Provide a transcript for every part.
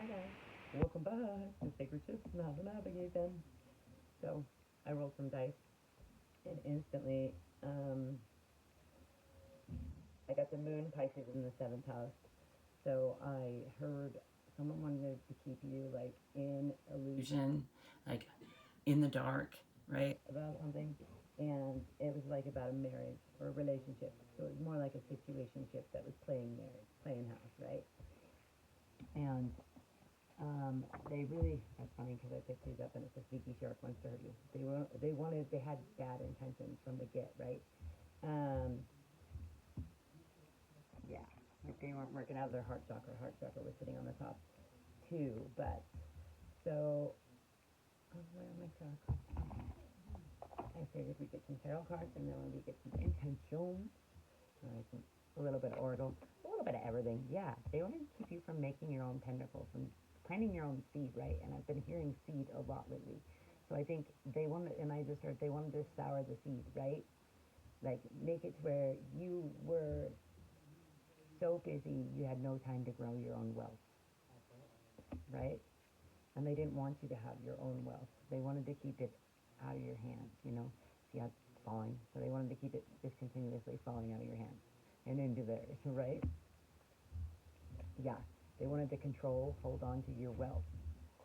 Hi guys, welcome back to Sacred Shifts and How to Navigate Them. So, I rolled some dice and instantly, I got the moon Pisces in the 7th house. So, I heard someone wanted to keep you like in illusion, like in the dark, right? About something. And it was like about a marriage or a relationship. So, it was more like a situationship that was playing marriage, playing house, right? And they really, that's funny because I picked these up and it's a sneaky shark wants to hurt you. They had bad intentions from the get, right? Um, yeah, like they weren't working out of their heart chakra. Heart chakra was sitting on the top too, but so, where are my tarot cards? I figured we get some tarot cards and then we get some intention, a little bit of oracle, a little bit of everything. Yeah, they want to keep you from making your own pentacle, from planting your own seed, right? And I've been hearing seed a lot lately. So I think they wanted, and I just heard they wanted to sour the seed, right? Like make it to where you were so busy you had no time to grow your own wealth, right? And they didn't want you to have your own wealth. They wanted to keep it out of your hands, See how it's falling? So they wanted to keep it just continuously falling out of your hands and into theirs, right? Yeah, they wanted to control, hold on to your wealth,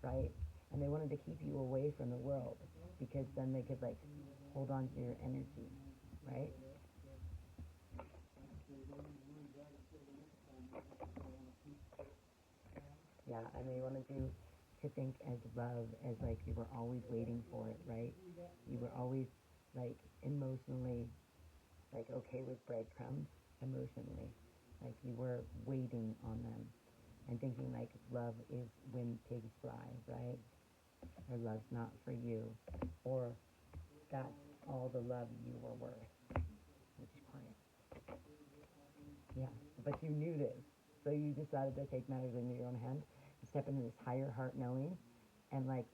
right? And they wanted to keep you away from the world because then they could like hold on to your energy, right? Yeah, and they wanted you to think as love as like you were always waiting for it, right? You were always like emotionally like okay with breadcrumbs emotionally. Like you were waiting on them and thinking like love is when pigs fly, right? Or love's not for you. Or that's all the love you were worth. Which is quiet. Yeah. But you knew this. So you decided to take matters into your own hand, step into this higher heart knowing and like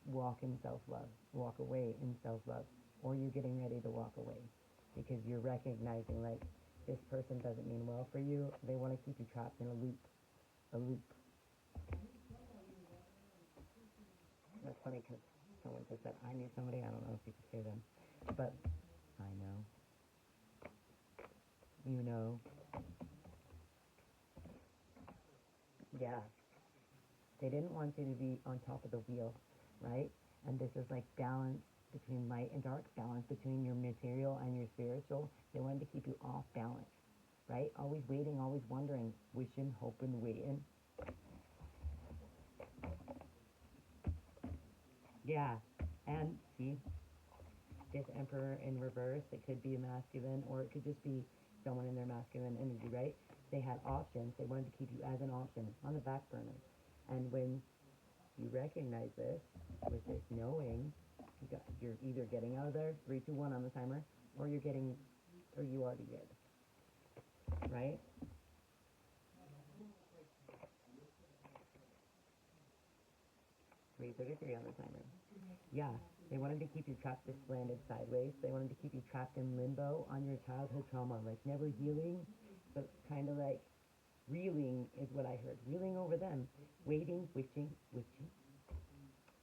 walk in self love. Walk away in self love. Or you're getting ready to walk away. Because you're recognizing like this person doesn't mean well for you. They want to keep you trapped in a loop. A loop. That's funny because someone just said, I knew somebody. I don't know if you could hear them. But I know. You know. Yeah. They didn't want you to be on top of the wheel, right? And this is like balance between light and dark, balance between your material and your spiritual. They wanted to keep you off balance, right? Always waiting, always wondering, wishing, hoping, waiting. Yeah. And see, this emperor in reverse, it could be a masculine or it could just be someone in their masculine energy, right? They had options. They wanted to keep you as an option on the back burner. And when you recognize this with this knowing, you're either getting out of there, 3, 2, 1 on the timer, or you're getting, or you already did, right? 3:33 on the timer. Yeah, they wanted to keep you trapped, this landed sideways. They wanted to keep you trapped in limbo on your childhood trauma, like never healing, but kind of like reeling is what I heard. Reeling over them, waiting, witching.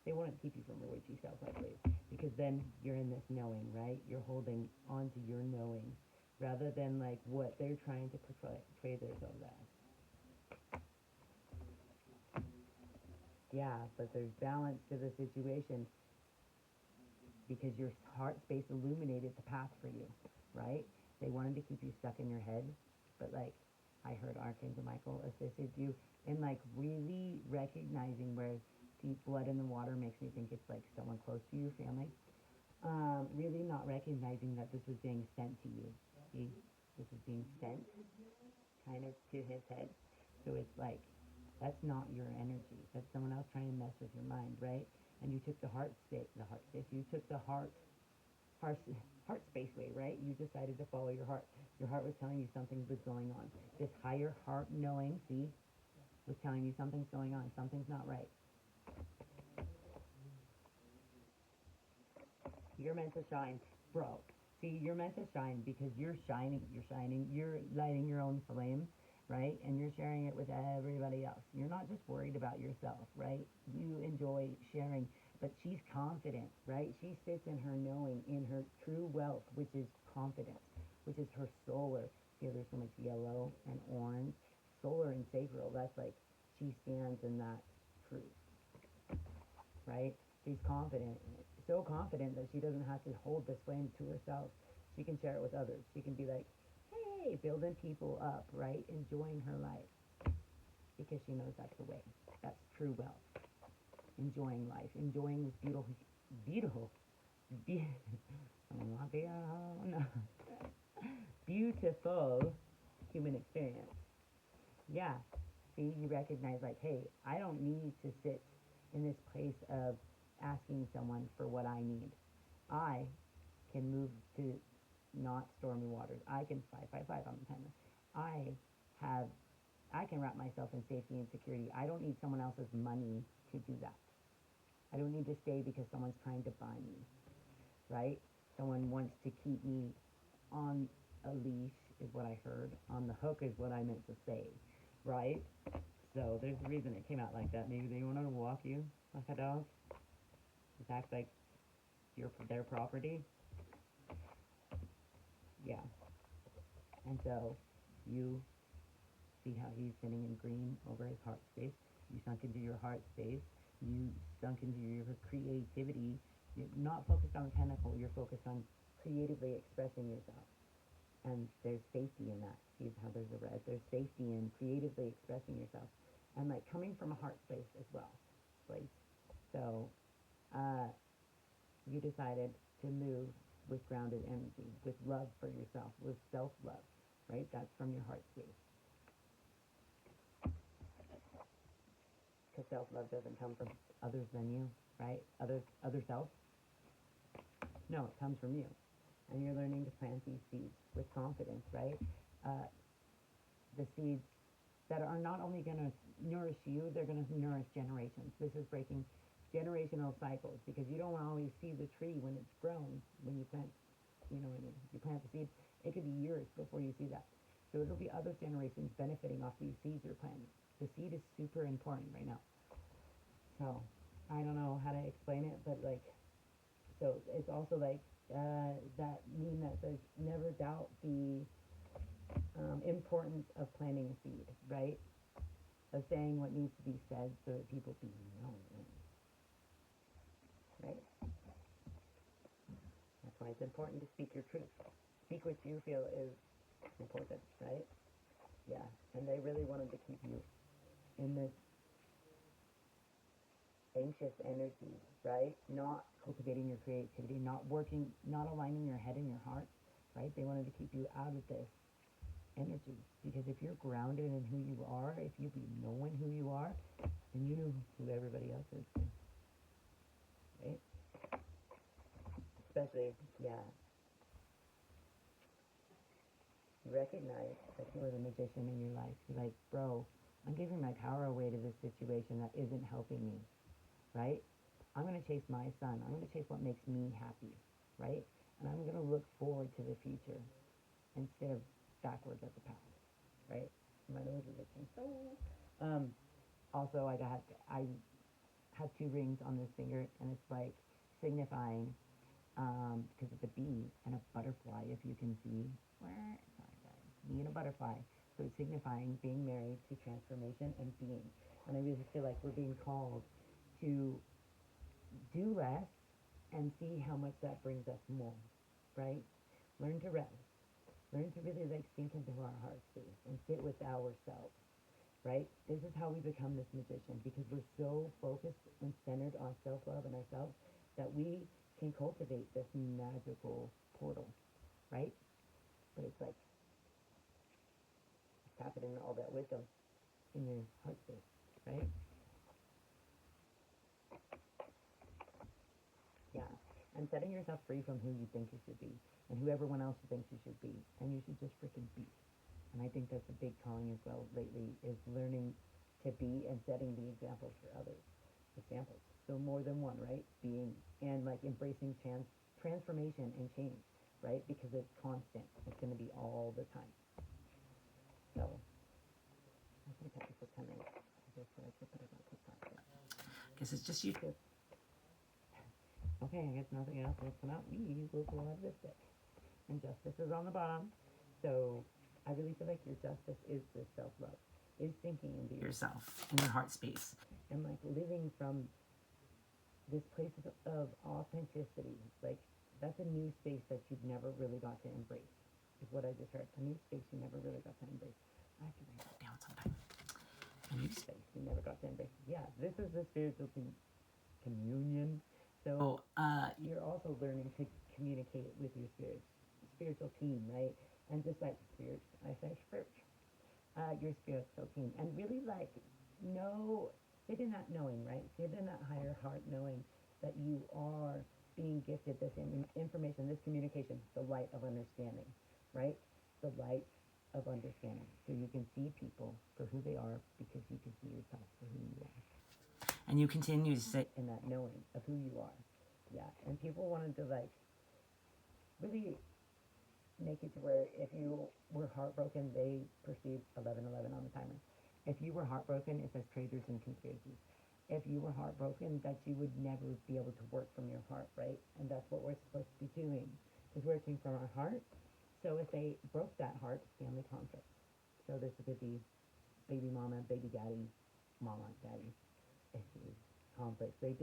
They want to keep you from your witchy self, I believe, because then you're in this knowing, right? You're holding on to your knowing, rather than like what they're trying to portray themselves as. Yeah, but there's balance to the situation because your heart space illuminated the path for you, right? They wanted to keep you stuck in your head, but like I heard Archangel Michael assisted you in like really recognizing where deep blood in the water makes me think it's like someone close to you, family. Really not recognizing that this was being sent to you. See, this is being sent kind of to his head. So it's like, that's not your energy. That's someone else trying to mess with your mind, right? And you took you took the heart, heart space way, right? You decided to follow your heart. Your heart was telling you something was going on. This higher heart knowing, see, was telling you something's going on. Something's not right. You're meant to shine, bro. See, you're meant to shine because you're shining, you're lighting your own flame, right? And you're sharing it with everybody else. You're not just worried about yourself, right? You enjoy sharing, but she's confident, right? She sits in her knowing, in her true wealth, which is confidence, which is her solar. See how there's so much yellow and orange? Solar and sacral, that's like she stands in that truth, right? She's confident, so confident that she doesn't have to hold this flame to herself. She can share it with others. She can be like, hey, building people up, right? Enjoying her life because she knows that's the way. That's true wealth. Enjoying life, enjoying this beautiful, be- no, beautiful human experience. Yeah. See, you recognize like, hey, I don't need to sit in this place of asking someone for what I need. I can move to not stormy waters. I can 555 on the timer. I have I can wrap myself in safety and security. I don't need someone else's money to do that. I don't need to stay because someone's trying to buy me, right? Someone wants to keep me on a leash is what I heard. On the hook is what I meant to say, right? So there's a reason it came out like that. Maybe they want to walk you like a dog. It acts like their property. Yeah. And so you see how he's sitting in green over his heart space. You sunk into your heart space. You sunk into your creativity. You're not focused on the pinnacle. You're focused on creatively expressing yourself. And there's safety in that. See how there's a red? There's safety in creatively expressing yourself. And like coming from a heart place as well. Place. So you decided to move with grounded energy, with love for yourself, with self-love, right? That's from your heart space. Because self-love doesn't come from others than you, right? Other self. No, it comes from you. And you're learning to plant these seeds with confidence, right? Uh, the seeds that are not only going to nourish you, they're going to nourish generations. This is breaking generational cycles because you don't always see the tree when it's grown, when you plant, when you plant the seed. It could be years before you see that. So it'll be other generations benefiting off these seeds you're planting. The seed is super important right now. So I don't know how to explain it, but like, so it's also like that meme that says never doubt the importance of planting a seed, right? Of saying what needs to be said so that people be known, right? That's why it's important to speak your truth. Speak what you feel is important, right? Yeah, and they really wanted to keep you in this anxious energy, right? Not cultivating your creativity, not working, not aligning your head and your heart, right? They wanted to keep you out of this energy because if you're grounded in who you are, if you be knowing who you are, then you know who everybody else is too, right? Especially, yeah, you recognize that you're the magician in your life. You're like, bro, I'm giving my power away to this situation that isn't helping me, right? I'm going to chase my sun. I'm going to chase what makes me happy, right? And I'm going to look forward to the future instead of backwards at the past, right? My nose is itching. So, also, I have two rings on this finger, and it's like signifying because it's a bee and a butterfly. If you can see, sorry guys, bee and a butterfly. So it's signifying being married to transformation and being. And I really feel like we're being called to do less and see how much that brings us more, right? Learn to rest. Learn to really like sink into our heart space and sit with ourselves, right? This is how we become this magician because we're so focused and centered on self-love and ourselves that we can cultivate this magical portal, right? But it's like tap it in all that wisdom in your heart space, right? Yeah. And setting yourself free from who you think you should be and who everyone else thinks you should be. And you should just freaking be. And I think that's a big calling as well lately is learning to be and setting the examples for others. Examples. So more than one, right? Being and like embracing transformation and change, right? Because it's constant. It's going to be all the time. So think that was 10 minutes. I just feel like I put it on TikTok. Guess it's just YouTube. Okay, I guess nothing else will come out. We will pull out this stick. And justice is on the bottom. So I really feel like your justice is this self-love, is sinking into Yourself in your heart space. and like living from this place of authenticity. Like that's a new space that you've never really got to embrace, is what I just heard. A new space you never really got to embrace. I have to write that Down sometime. a new space you never got to embrace. Yeah, this is the spiritual communion. So you're also learning to communicate with your spiritual team, right? And just like spirit, I say spirit, your spiritual team, and really like sit in that knowing, right? Sit in that higher heart knowing that you are being gifted this information, this communication, the light of understanding, right? The light of understanding, so you can see people for who they are because you can see yourself for who you are. And you continue to say, In that knowing of who you are. Yeah. And people wanted to like really make it to where if you were heartbroken, they perceived 11:11 on the timer. If you were heartbroken, it says traitors and conspiracies. If you were heartbroken, that you would never be able to work from your heart, right? And that's what we're supposed to be doing, is working from our heart. So if they broke that heart, family conflict. So this could be baby mama, baby daddy, mama, daddy issues, conflicts. They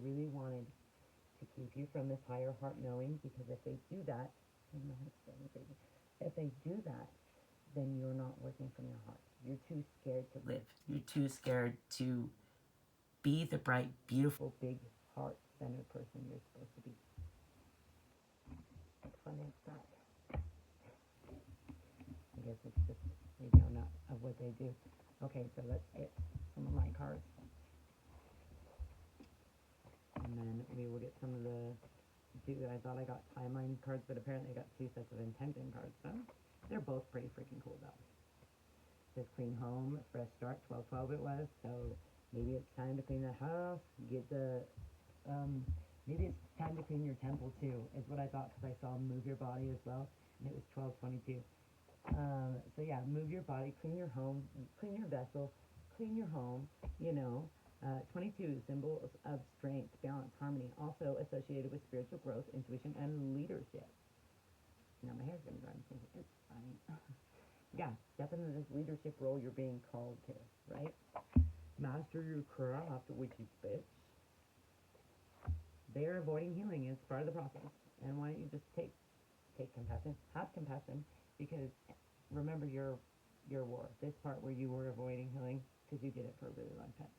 really wanted to keep you from this higher heart knowing, because if they do that, if they do that, then you're not working from your heart. You're too scared to live. You're too scared to be the bright, beautiful, big heart centered person you're supposed to be. It's funny, it's that. I guess it's just maybe not of what they do. Okay, so let's get some of my cards. And then we will get some of the I thought I got timeline cards, but apparently I got 2 sets of intention cards. So they're both pretty freaking cool though. It says clean home, fresh start, 12/12 it was. So maybe it's time to clean the house, get the maybe it's time to clean your temple too, is what I thought, because I saw move your body as well, and it was 12/22. So yeah, move your body, clean your home, clean your vessel, clean your home, you know. 22, symbols of strength, balance, harmony, also associated with spiritual growth, intuition, and leadership. Now my hair's gonna dry, I'm thinking, it's fine. Yeah, step into this leadership role you're being called to, right? Master your craft, witchy bitch. They're avoiding healing, it's part of the process. And why don't you just take compassion, have compassion, because remember your war, this part where you were avoiding healing, because you did it for a really long time.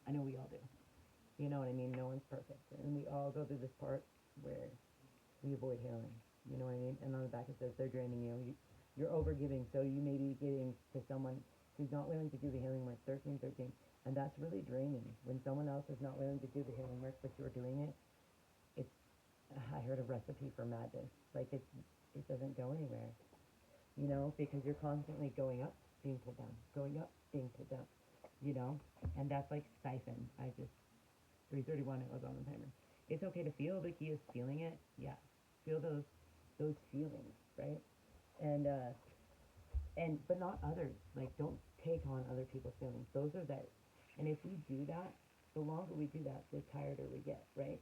I know we all do. You know what I mean? No one's perfect. And we all go through this part where we avoid healing. You know what I mean? And on the back it says they're draining you. You're overgiving, so you may be getting to someone who's not willing to do the healing work. 13:13. And that's really draining. When someone else is not willing to do the healing work, but you're doing it, it's, I heard a recipe for madness. Like it doesn't go anywhere. You know, because you're constantly going up, being pulled down, going up, being pulled down. You know, and that's like siphon. 3:31 it was on the timer. It's okay to feel. The key is feeling it. Yeah, feel those feelings, right? And but not others. Like don't take on other people's feelings. Those are theirs. And if we do that, the longer we do that, the tireder we get, right?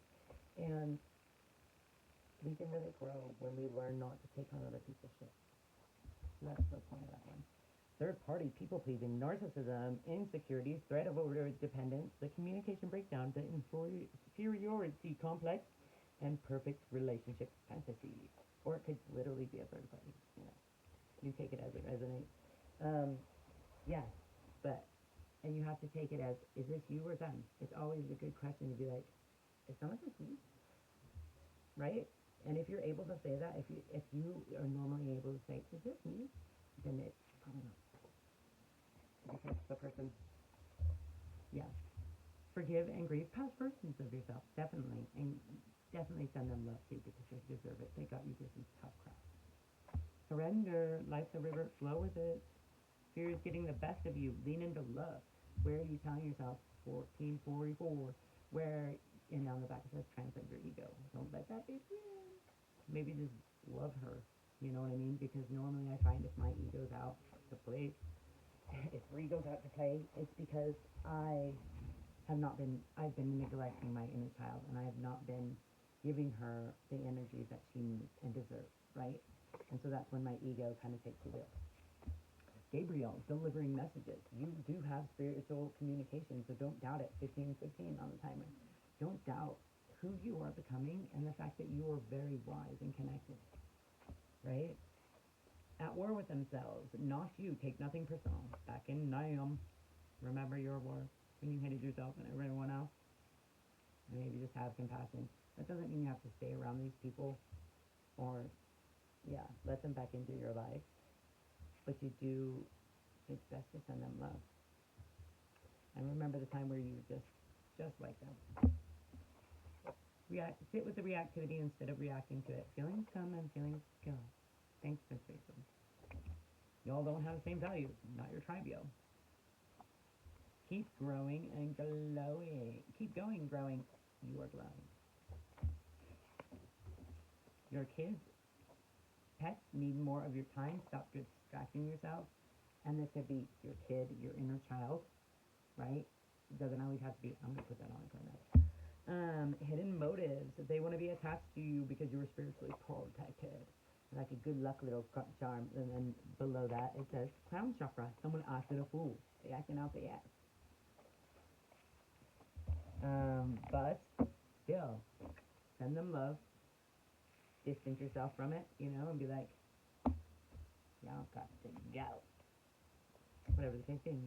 And we can really grow when we learn not to take on other people's shit. So that's the point of that one. Third party, people pleasing, narcissism, insecurities, threat of over dependence, the communication breakdown, the inferiority complex, and perfect relationship fantasy. Or it could literally be a third party, you know. You take it as it resonates. Yeah, but, and you have to take it as, is this you or them? It's always a good question to be like, is someone like me? Right? And if you're able to say that, if you are normally able to say, is this me? Then it's probably not. Because the person, yeah. Forgive and grieve past versions of yourself, definitely. And definitely send them love too, because they deserve it. They got you through some tough crap. Surrender, life's a river, flow with it. Fear is getting the best of you, lean into love. Where are you telling yourself, 1444, where, and on the back it says, transcend your ego. Don't let that be you. Maybe just love her, you know what I mean? Because normally I find if my ego's out, the place, if Bree goes out to play, it's because I've been neglecting my inner child, and I have not been giving her the energy that she needs and deserves, right? And so that's when my ego kind of takes the wheel. Gabriel, delivering messages. You do have spiritual communication, so don't doubt it. 15:15 on the timer. Don't doubt who you are becoming and the fact that you are very wise and connected, right? At war with themselves, not you. Take nothing personal. Back in Nam, remember your war when you hated yourself and everyone else. And maybe just have compassion. That doesn't mean you have to stay around these people or, yeah, let them back into your life. But you do, it's best to send them love. And remember the time where you were just like them. Sit with the reactivity instead of reacting to it. Feelings come and feelings go. Thanks, Miss Rachel. Y'all don't have the same values. Not your tribe, yo. Keep growing and glowing. Keep going, growing. You are glowing. Your kids, pets need more of your time. Stop distracting yourself. And this could be your kid, your inner child, right? It doesn't always have to be, I'm going to put that on a card next. Hidden motives. They want to be attached to you because you were spiritually protected. Like a good luck little charm. And then below that it says crown chakra. Someone acted a fool. They acting out the ass. But still, send them love. Distance yourself from it, and be like, y'all got to go. Whatever the case being,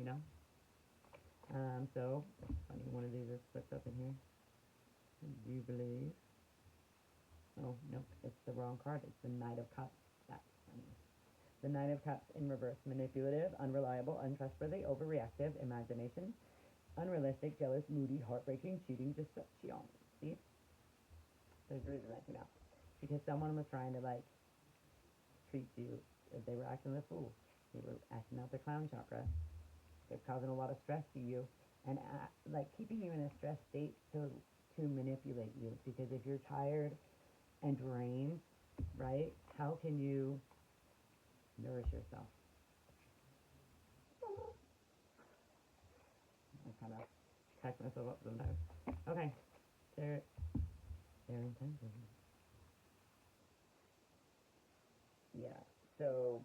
So, funny, one of these is flipped up in here. Do you believe? Oh, nope, it's the wrong card. It's the Knight of Cups. That's funny. The Knight of Cups in reverse. Manipulative, unreliable, untrustworthy, overreactive, imagination, unrealistic, jealous, moody, heartbreaking, cheating, deception. See? There's a reason that came out. Because someone was trying to, treat you as they were acting the fool. They were acting out the clown chakra. They're causing a lot of stress to you. And, keeping you in a stress state to manipulate you. Because if you're tired and drained, right, how can you nourish yourself? I kind of catch myself up sometimes. Okay. Their intention. Yeah. So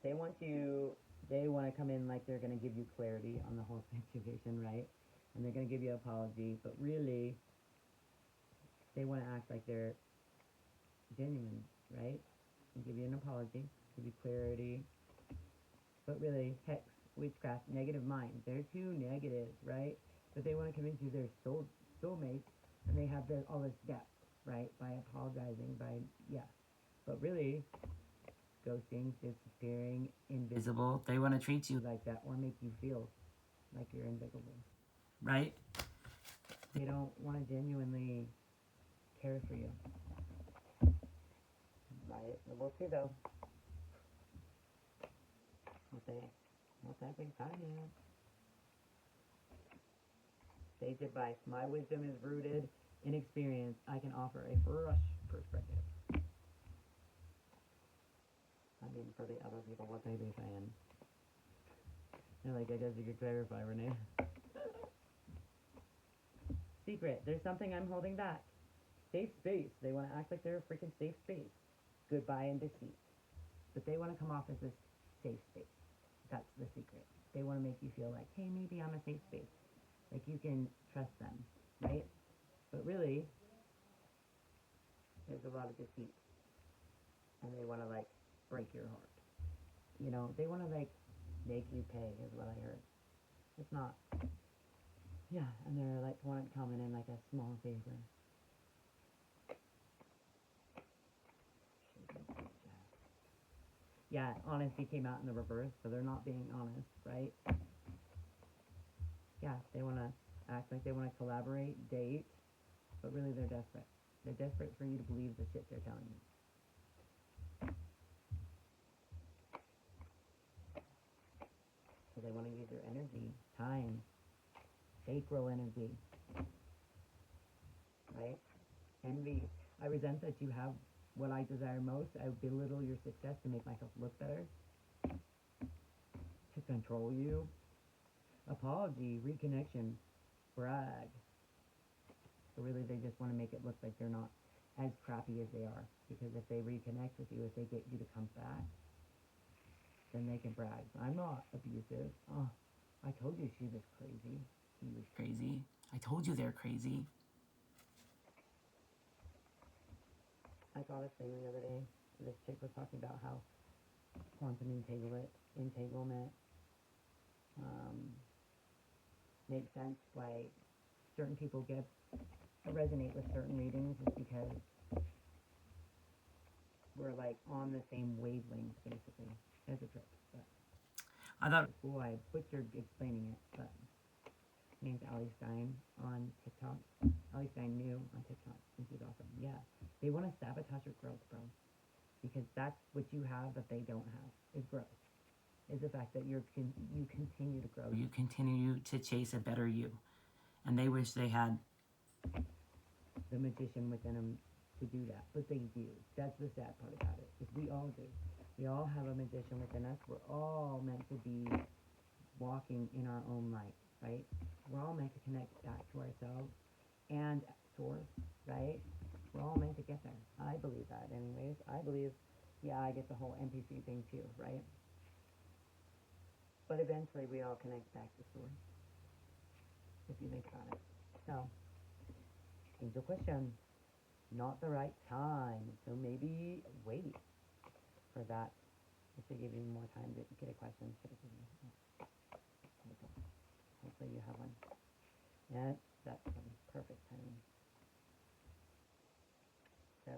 they want to come in like they're going to give you clarity on the whole situation, right? And they're going to give you an apology, but really they want to act like they're genuine, right? And give you an apology, give you clarity, but really, hex, witchcraft, negative mind. They're too negative, right? But they want to convince you they're soulmates, and they have all this depth, right? By apologizing, but really, ghosting, disappearing, invisible. They want to treat you like that or make you feel like you're invisible, right? They don't want to genuinely care for you. Right? We'll see though. What's that big time here? Sage advice. My wisdom is rooted in experience. I can offer a fresh perspective. I mean, for the other people, what they be saying. They're like, I guess you could clarify, Renee. Secret. There's something I'm holding back. Safe space. They want to act like they're a freaking safe space. Goodbye and deceit. But they want to come off as this safe space. That's the secret. They want to make you feel like, hey, maybe I'm a safe space. Like you can trust them, right? But really, there's a lot of deceit. And they want to break your heart. They want to make you pay is what I heard. It's not. Yeah, and they're want to come in like a small favor. Yeah, honesty came out in the reverse, so they're not being honest, right? Yeah, they want to act like they want to collaborate, date, but really they're desperate. They're desperate for you to believe the shit they're telling you. So they want to use your energy, time, sacral energy, right? Envy. I resent that you have what I desire most. I belittle your success to make myself look better. to control you. Apology, reconnection, brag. So really they just want to make it look like they're not as crappy as they are. Because if they reconnect with you, if they get you to come back, then they can brag. I'm not abusive. Oh, I told you she was crazy. He was Crazy. I told you they're crazy. I saw this thing the other day. This chick was talking about how quantum entanglement makes sense why certain people resonate with certain readings is because we're like on the same wavelength basically. As a trick. But I thought, oh, I butchered explaining it, but her name's Allie Stein on TikTok. Allie Stein new on TikTok, and she's awesome. Yeah, they want to sabotage your growth, bro, because that's what you have that they don't have is growth. Is the fact that you continue to grow. you continue to chase a better you. And they wish they had The magician within them to do that, but they do. That's the sad part about it. Is we all do. We all have a magician within us. We're all meant to be walking in our own light, right? We're all meant to connect back to ourselves and source, right? We're all meant to get there. I believe that anyways. I believe, yeah, I get the whole NPC thing too, right? But eventually we all connect back to source, if you think about it. So, angel question. Not the right time. So maybe wait for that. It should give you more time to get a question. Hopefully you have one. Yeah, that's perfect timing. So,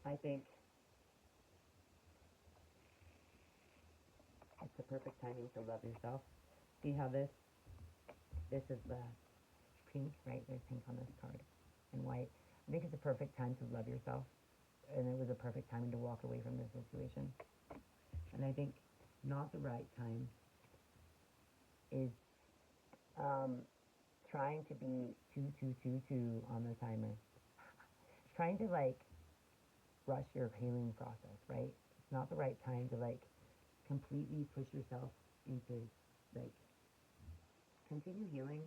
I think it's the perfect timing to love yourself. See how this is the pink, right? There's pink on this card and white. I think it's a perfect time to love yourself. And it was a perfect timing to walk away from this situation. And I think not the right time is trying to be too on the timer. Trying to like rush your healing process, right? It's not the right time to like completely push yourself into like continue healing,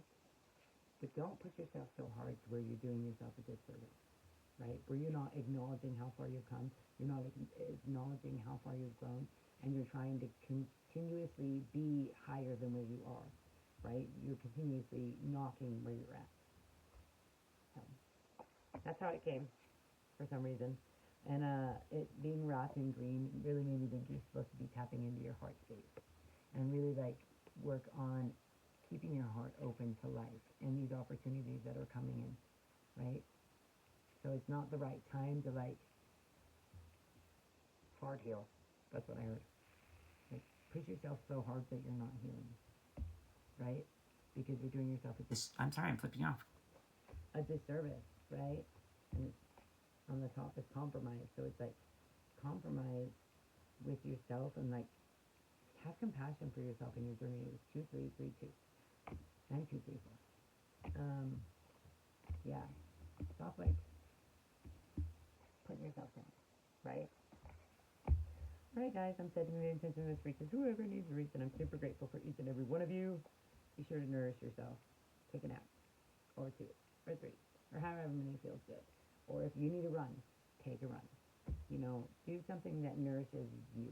but don't push yourself so hard to where you're doing yourself a disservice, right? Where you're not acknowledging how far you've come, you're not acknowledging how far you've grown, and you're trying to continuously be higher than where you are, right? You're continuously knocking where you're at. So, that's how it came, for some reason. And it being wrapped in green really made me think you're supposed to be tapping into your heart space and really like work on keeping your heart open to life and these opportunities that are coming in, right? So it's not the right time to like hard heal. That's what I heard. Like push yourself so hard that you're not healing, right? Because you're doing yourself I'm sorry, I'm flipping off. a disservice, right? And it's on the top is compromise. So it's like compromise with yourself and like have compassion for yourself in your journey. It was 2, 3, 3, 2. And 2, 3, 4. Yeah. Stop like putting yourself down, right? Alright guys, I'm setting the intention this week because whoever needs a reason, I'm super grateful for each and every one of you. Be sure to nourish yourself. Take a nap. Or 2. Or 3. Or however many feels good. Or if you need a run, take a run. You know, do something that nourishes you.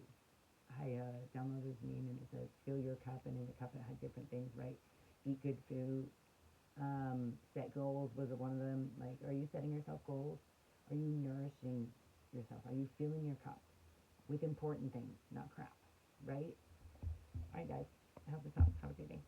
I downloaded this meme and it says, fill your cup, and in the cup it had different things, right? Eat good food, set goals was one of them. Like, are you setting yourself goals? Are you nourishing yourself? Are you filling your cup with important things, not crap, right? Alright guys, I hope this helps. Have a good day.